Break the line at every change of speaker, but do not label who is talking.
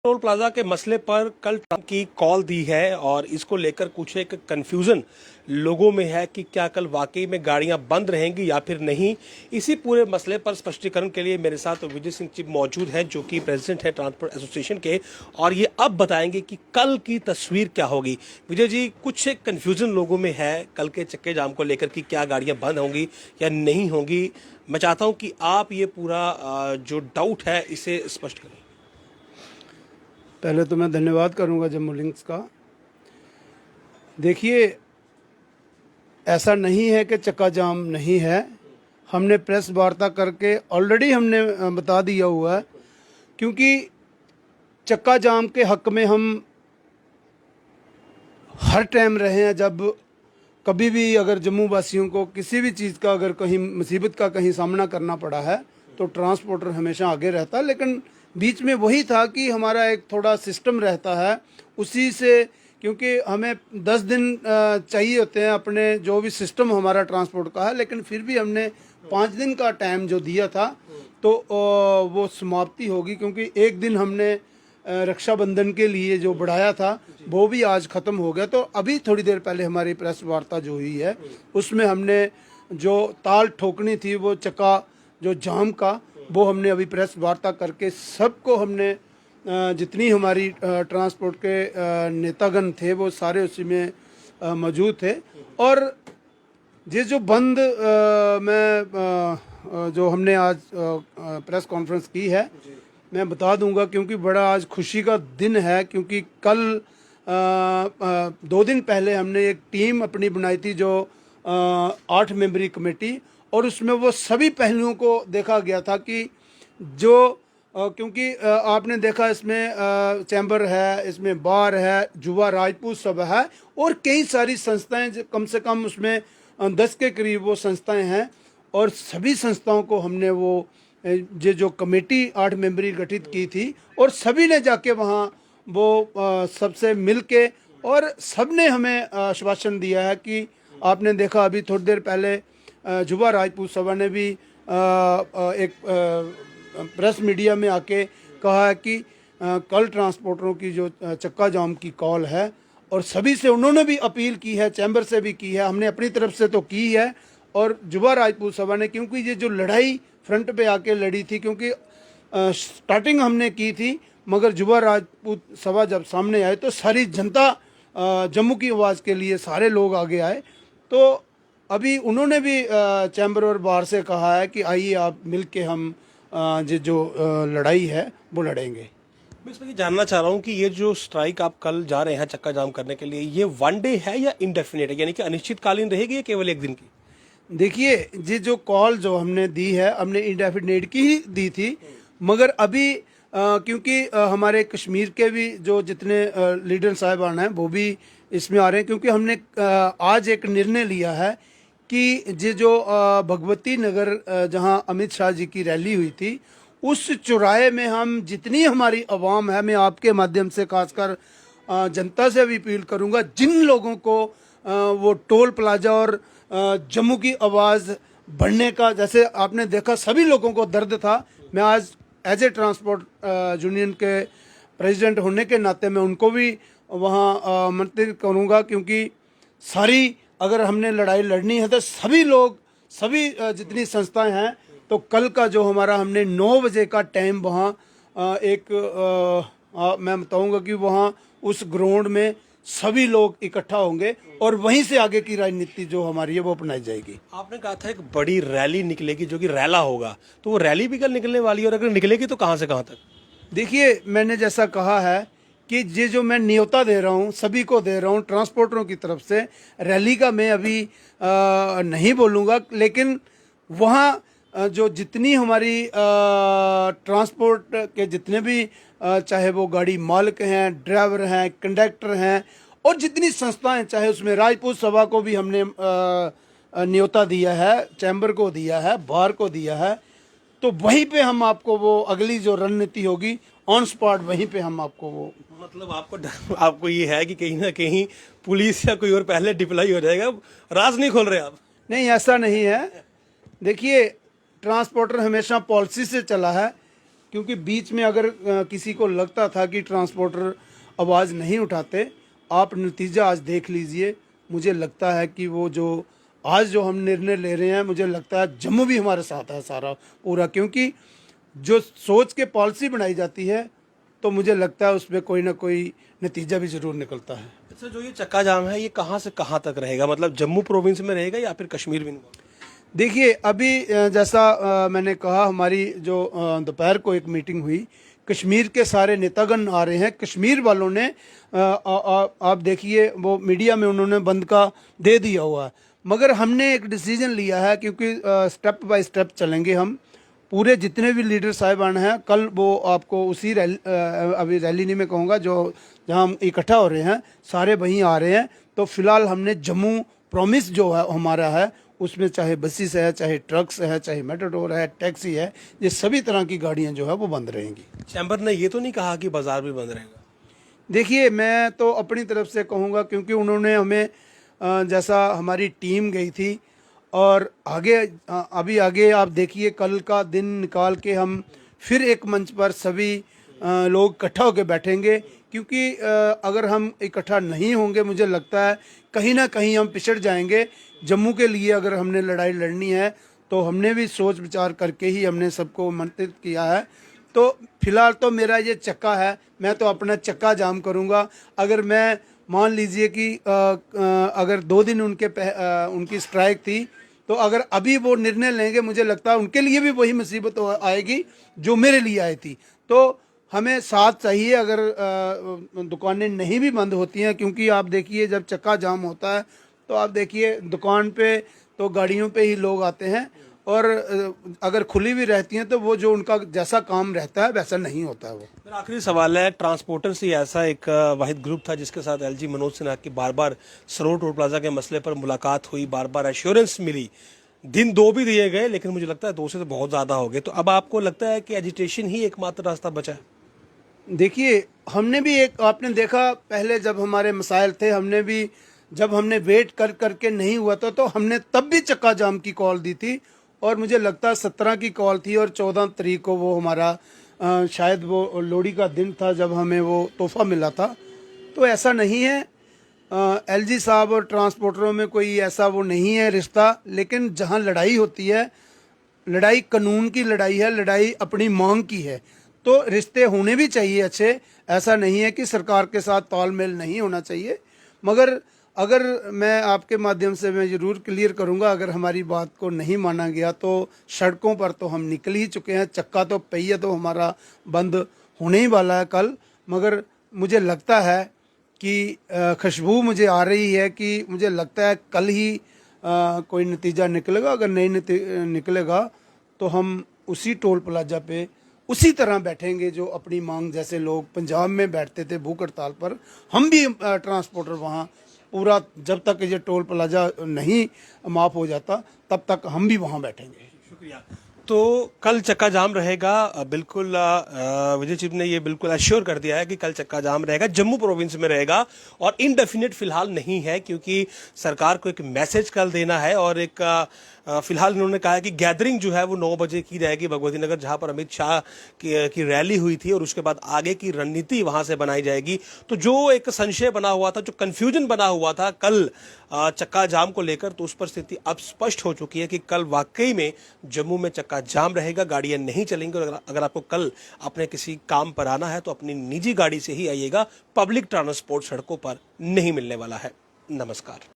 Toll plaza के मसले पर कल ट्रंप की कॉल दी है और इसको लेकर कुछ एक कंफ्यूजन लोगों में है कि क्या कल वाकई में गाड़ियां बंद रहेंगी या फिर नहीं। इसी पूरे मसले पर स्पष्टीकरण के लिए मेरे साथ विजय सिंह चिब मौजूद हैं, जो कि प्रेसिडेंट है ट्रांसपोर्ट एसोसिएशन के, और ये अब बताएंगे कि कल की तस्वीर क्या होगी। विजय जी, कुछ एक कन्फ्यूजन लोगों में है कल के चक्के जाम को लेकर कि क्या गाड़ियां बंद होंगी या नहीं होंगी। मैं चाहता हूं कि आप ये पूरा जो डाउट है इसे स्पष्ट करें।
पहले तो मैं धन्यवाद करूंगा जम्मू लिंक्स का। देखिए, ऐसा नहीं है कि चक्का जाम नहीं है। हमने प्रेस वार्ता करके ऑलरेडी हमने बता दिया हुआ है, क्योंकि चक्का जाम के हक में हम हर टाइम रहे हैं। जब कभी भी अगर जम्मू वासियों को किसी भी चीज़ का अगर कहीं मुसीबत का कहीं सामना करना पड़ा है तो ट्रांसपोर्टर हमेशा आगे रहता है। लेकिन बीच में वही था कि हमारा एक थोड़ा सिस्टम रहता है, उसी से, क्योंकि हमें 10 दिन चाहिए होते हैं अपने जो भी सिस्टम हमारा ट्रांसपोर्ट का है, लेकिन फिर भी हमने 5 दिन का टाइम जो दिया था तो वो समाप्ति होगी, क्योंकि एक दिन हमने रक्षाबंधन के लिए जो बढ़ाया था वो भी आज ख़त्म हो गया। तो अभी थोड़ी देर पहले हमारी प्रेस वार्ता जो हुई है उसमें हमने जो ताल ठोकनी थी वो चक्का जो जाम का, वो हमने अभी प्रेस वार्ता करके सबको हमने जितनी हमारी ट्रांसपोर्ट के नेतागण थे वो सारे उसी में मौजूद थे। और ये जो बंद जो हमने आज प्रेस कॉन्फ्रेंस की है, मैं बता दूंगा, क्योंकि बड़ा आज खुशी का दिन है। क्योंकि कल 2 दिन पहले हमने एक टीम अपनी बनाई थी जो 8 मेंबरी कमेटी, और उसमें वो सभी पहलुओं को देखा गया था कि जो क्योंकि आपने देखा इसमें चैम्बर है, इसमें बार है, युवा राजपूत सभा है और कई सारी संस्थाएं, कम से कम उसमें 10 के करीब वो संस्थाएं हैं। और सभी संस्थाओं को हमने वो जो कमेटी 8 मेंबरी गठित की थी, और सभी ने जाके वहाँ वो सबसे मिल के, और सब ने हमें आश्वासन दिया है कि आपने देखा अभी थोड़ी देर पहले युवा राजपूत सभा ने भी एक प्रेस मीडिया में आके कहा है कि कल ट्रांसपोर्टरों की जो चक्का जाम की कॉल है, और सभी से उन्होंने भी अपील की है, चैम्बर से भी की है, हमने अपनी तरफ से तो की है, और युवा राजपूत सभा ने, क्योंकि ये जो लड़ाई फ्रंट पे आके लड़ी थी, क्योंकि स्टार्टिंग हमने की थी, मगर युवा राजपूत सभा जब सामने आए तो सारी जनता जम्मू की आवाज़ के लिए सारे लोग आगे आए। तो अभी उन्होंने भी चैम्बर और बार से कहा है कि आइए आप मिल के हम जो लड़ाई है वो लड़ेंगे।
मैं इसमें ये जानना चाह रहा हूँ कि ये जो स्ट्राइक आप कल जा रहे हैं चक्का जाम करने के लिए, ये 1 डे है या इंडेफिनिट है, यानी कि अनिश्चितकालीन रहेगी या केवल एक दिन की?
देखिए, ये जो कॉल जो हमने दी है, हमने इंडेफिनिट की ही दी थी, मगर अभी क्योंकि हमारे कश्मीर के भी जो जितने लीडर साहिबान हैं वो भी इसमें आ रहे हैं, क्योंकि हमने आज एक निर्णय लिया है कि ये जो भगवती नगर जहां अमित शाह जी की रैली हुई थी, उस चौराहे में हम जितनी हमारी आवाम है, मैं आपके माध्यम से खासकर जनता से भी अपील करूंगा, जिन लोगों को वो टोल प्लाजा और जम्मू की आवाज़ बढ़ने का, जैसे आपने देखा सभी लोगों को दर्द था, मैं आज एज ए ट्रांसपोर्ट यूनियन के प्रेसिडेंट होने के नाते मैं उनको भी वहाँ आमंत्रित करूँगा, क्योंकि सारी अगर हमने लड़ाई लड़नी है तो सभी लोग, सभी जितनी संस्थाएं हैं, तो कल का जो हमारा हमने 9 बजे का टाइम वहाँ मैं बताऊँगा कि वहाँ उस ग्राउंड में सभी लोग इकट्ठा होंगे और वहीं से आगे की राजनीति जो हमारी है वो अपनाई जाएगी।
आपने कहा था एक बड़ी रैली निकलेगी जो कि रैला होगा, तो वो रैली भी कल निकलने वाली है, और अगर निकलेगी तो कहाँ से कहाँ तक?
देखिए, मैंने जैसा कहा है कि ये जो मैं न्योता दे रहा हूँ, सभी को दे रहा हूँ ट्रांसपोर्टरों की तरफ से, रैली का मैं अभी नहीं बोलूँगा, लेकिन वहाँ जो जितनी हमारी ट्रांसपोर्ट के जितने भी चाहे वो गाड़ी मालिक हैं, ड्राइवर हैं, कंडक्टर हैं, और जितनी संस्थाएं, चाहे उसमें राजपूत सभा को भी हमने न्योता दिया है, चैम्बर को दिया है, बार को दिया है, तो वहीं पे हम आपको वो अगली जो रणनीति होगी ऑन स्पॉट वहीं पे हम आपको वो,
मतलब आपको ये है कि कहीं ना कहीं पुलिस या कोई और पहले डिप्लॉय हो जाएगा? राज नहीं खोल रहे आप?
नहीं, ऐसा नहीं है। देखिए, ट्रांसपोर्टर हमेशा पॉलिसी से चला है, क्योंकि बीच में अगर किसी को लगता था कि ट्रांसपोर्टर आवाज़ नहीं उठाते, आप नतीजा आज देख लीजिए। मुझे लगता है कि वो जो आज जो हम निर्णय ले रहे हैं, मुझे लगता है जम्मू भी हमारे साथ है सारा पूरा, क्योंकि जो सोच के पॉलिसी बनाई जाती है तो मुझे लगता है उसमें कोई ना कोई नतीजा भी ज़रूर निकलता है।
अच्छा, जो ये चक्का जाम है ये कहाँ से कहाँ तक रहेगा, मतलब जम्मू प्रोविंस में रहेगा या फिर कश्मीर भी?
देखिए अभी जैसा मैंने कहा, हमारी जो दोपहर को एक मीटिंग हुई, कश्मीर के सारे नेतागण आ रहे हैं। कश्मीर वालों ने आप देखिए वो मीडिया में उन्होंने बंद का दे दिया हुआ है, मगर हमने एक डिसीजन लिया है, क्योंकि स्टेप बाय स्टेप चलेंगे हम। पूरे जितने भी लीडर साहिबान हैं, कल वो आपको उसी रैली, अभी रैली नहीं मैं कहूँगा, जो जहाँ हम इकट्ठा हो रहे हैं सारे वहीं आ रहे हैं। तो फिलहाल हमने जम्मू प्रॉमिस जो है हमारा है, उसमें चाहे बसेस है, चाहे ट्रक्स है, चाहे मेटाडोर है, टैक्सी है, ये सभी तरह की गाड़ियाँ जो है वो बंद रहेंगी।
चैम्बर ने ये तो नहीं कहा कि बाजार भी बंद रहेगा?
देखिए मैं तो अपनी तरफ से कहूँगा, क्योंकि उन्होंने हमें जैसा हमारी टीम गई थी और आगे अभी आगे आप देखिए, कल का दिन निकाल के हम फिर एक मंच पर सभी लोग इकट्ठा होकर बैठेंगे, क्योंकि अगर हम इकट्ठा नहीं होंगे, मुझे लगता है कहीं ना कहीं हम पिछड़ जाएंगे। जम्मू के लिए अगर हमने लड़ाई लड़नी है तो हमने भी सोच विचार करके ही हमने सबको आमंत्रित किया है। तो फिलहाल तो मेरा ये चक्का है, मैं तो अपना चक्का जाम करूँगा। अगर मैं मान लीजिए कि अगर 2 दिन उनकी स्ट्राइक थी, तो अगर अभी वो निर्णय लेंगे, मुझे लगता है उनके लिए भी वही मुसीबत आएगी जो मेरे लिए आई थी। तो हमें साथ चाहिए, अगर दुकानें नहीं भी बंद होती हैं, क्योंकि आप देखिए जब चक्का जाम होता है तो आप देखिए दुकान पे तो गाड़ियों पे ही लोग आते हैं, और अगर खुली भी रहती हैं तो वो जो उनका जैसा काम रहता है वैसा नहीं होता है वो।
मेरा आखिरी सवाल है, ट्रांसपोर्टर से ऐसा एक वाहिद ग्रुप था जिसके साथ एलजी मनोज सिन्हा की बार बार सरोवर टोल प्लाजा के मसले पर मुलाकात हुई, बार बार एश्योरेंस मिली, दिन 2 भी दिए गए, लेकिन मुझे लगता है 2 से तो बहुत ज़्यादा हो गए। तो अब आपको लगता है कि एजिटेशन ही एकमात्र रास्ता बचा है?
देखिए हमने भी एक, आपने देखा पहले जब हमारे मसाइल थे, हमने भी जब हमने वेट कर करके नहीं हुआ था तो हमने तब भी चक्का जाम की कॉल दी थी, और मुझे लगता है 17 की कॉल थी और 14 तारीख को वो हमारा शायद वो लोहड़ी का दिन था जब हमें वो तोहफा मिला था। तो ऐसा नहीं है, एलजी साहब और ट्रांसपोर्टरों में कोई ऐसा वो नहीं है रिश्ता, लेकिन जहाँ लड़ाई होती है, लड़ाई कानून की लड़ाई है, लड़ाई अपनी मांग की है, तो रिश्ते होने भी चाहिए अच्छे। ऐसा नहीं है कि सरकार के साथ तालमेल नहीं होना चाहिए, मगर अगर मैं आपके माध्यम से मैं ज़रूर क्लियर करूंगा, अगर हमारी बात को नहीं माना गया तो सड़कों पर तो हम निकल ही चुके हैं। चक्का तो पहिया तो हमारा बंद होने ही वाला है कल, मगर मुझे लगता है कि खुशबू मुझे आ रही है कि मुझे लगता है कल ही कोई नतीजा निकलेगा। अगर नहीं निकलेगा तो हम उसी टोल प्लाजा पे उसी तरह बैठेंगे जो अपनी मांग, जैसे लोग पंजाब में बैठते थे भूख हड़ताल पर, हम भी ट्रांसपोर्टर वहाँ पूरा, जब तक ये टोल प्लाजा नहीं माफ़ हो जाता तब तक हम भी वहाँ बैठेंगे।
शुक्रिया। तो कल चक्का जाम रहेगा, बिल्कुल विजय चिप ने ये बिल्कुल एश्योर कर दिया है कि कल चक्का जाम रहेगा, जम्मू प्रोविंस में रहेगा, और इनडेफिनिट फिलहाल नहीं है, क्योंकि सरकार को एक मैसेज कल देना है। और एक फिलहाल इन्होंने कहा है कि गैदरिंग जो है वो 9 बजे की रहेगी भगवती नगर, जहां पर अमित शाह की रैली हुई थी, और उसके बाद आगे की रणनीति वहां से बनाई जाएगी। तो जो एक संशय बना हुआ था, जो कंफ्यूजन बना हुआ था कल चक्का जाम को लेकर, तो उस पर स्थिति अब स्पष्ट हो चुकी है कि कल वाकई में जम्मू में चक्का जाम रहेगा, गाड़ियां नहीं चलेंगी। और अगर आपको कल अपने किसी काम पर आना है तो अपनी निजी गाड़ी से ही आइएगा, पब्लिक ट्रांसपोर्ट सड़कों पर नहीं मिलने वाला है। नमस्कार।